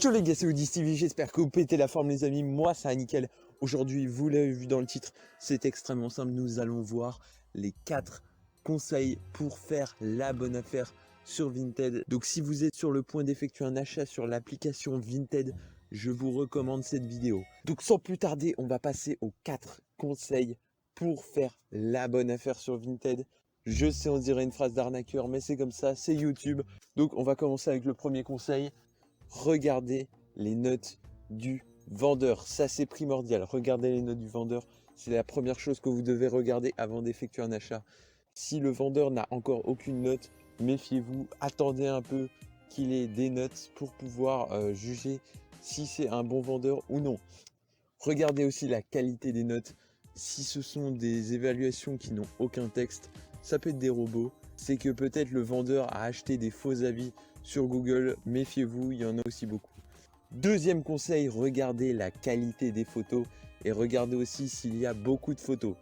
Ciao les gars, c'est Odyss TV, j'espère que vous pétez la forme les amis, moi ça va nickel. Aujourd'hui, vous l'avez vu dans le titre, c'est extrêmement simple, nous allons voir les 4 conseils pour faire la bonne affaire sur Vinted. Donc si vous êtes sur le point d'effectuer un achat sur l'application Vinted, je vous recommande cette vidéo. Donc sans plus tarder, on va passer aux 4 conseils pour faire la bonne affaire sur Vinted. Je sais, on dirait une phrase d'arnaqueur, mais c'est comme ça, c'est YouTube. Donc on va commencer avec le premier conseil. Regardez les notes du vendeur, ça c'est primordial. Regardez les notes du vendeur, c'est la première chose que vous devez regarder avant d'effectuer un achat. Si le vendeur n'a encore aucune note, méfiez-vous, attendez un peu qu'il ait des notes pour pouvoir juger si c'est un bon vendeur ou non. Regardez aussi la qualité des notes. Si ce sont des évaluations qui n'ont aucun texte, ça peut être des robots. C'est que peut-être le vendeur a acheté des faux avis sur Google. Méfiez-vous, il y en a aussi beaucoup. Deuxième conseil, regardez la qualité des photos et regardez aussi s'il y a beaucoup de photos.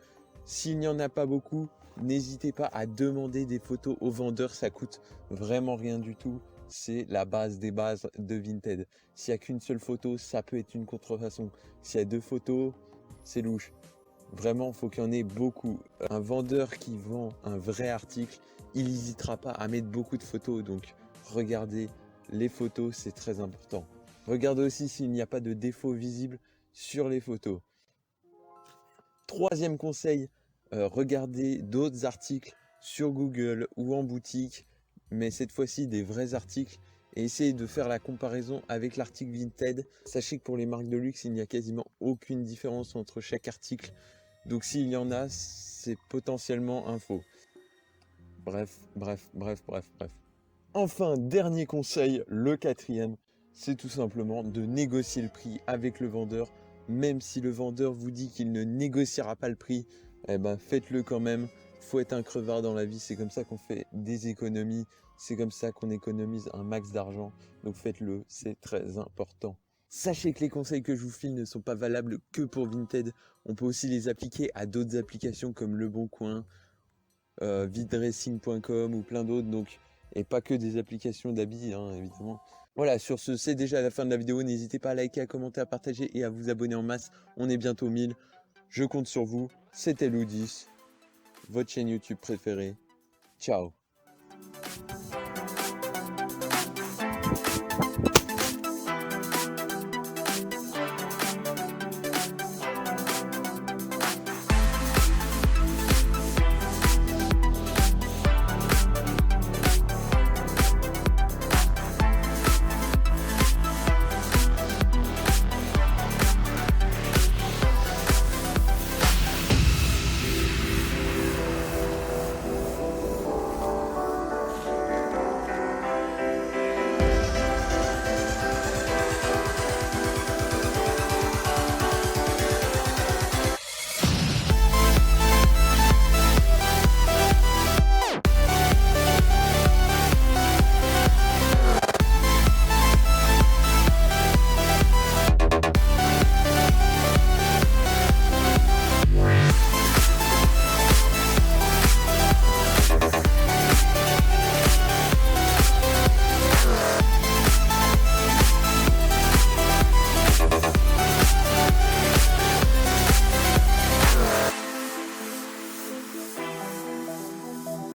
S'il n'y en a pas beaucoup, n'hésitez pas à demander des photos au vendeur, ça coûte vraiment rien du tout. C'est la base des bases de Vinted. S'il n'y a qu'une seule photo, ça peut être une contrefaçon. S'il y a 2 photos, c'est louche. Vraiment, il faut qu'il y en ait beaucoup. Un vendeur qui vend un vrai article, il n'hésitera pas à mettre beaucoup de photos. Donc, regardez les photos, c'est très important. Regardez aussi s'il n'y a pas de défauts visibles sur les photos. Troisième conseil, regardez d'autres articles sur Google ou en boutique, mais cette fois-ci des vrais articles, et essayez de faire la comparaison avec l'article Vinted. Sachez que pour les marques de luxe, il n'y a quasiment aucune différence entre chaque article. Donc s'il y en a, c'est potentiellement un faux. Bref. Enfin, dernier conseil, le quatrième, c'est tout simplement de négocier le prix avec le vendeur. Même si le vendeur vous dit qu'il ne négociera pas le prix, eh ben faites-le quand même. Faut être un crevard dans la vie, c'est comme ça qu'on fait des économies, c'est comme ça qu'on économise un max d'argent. Donc faites-le, c'est très important. Sachez que les conseils que je vous file ne sont pas valables que pour Vinted. On peut aussi les appliquer à d'autres applications comme Le Bon Coin, vidressing.com ou plein d'autres. Donc et pas que des applications d'habits, hein, évidemment. Voilà, sur ce, c'est déjà la fin de la vidéo. N'hésitez pas à liker, à commenter, à partager et à vous abonner en masse. On est bientôt 1000. Je compte sur vous. C'était Odyss, votre chaîne YouTube préférée. Ciao.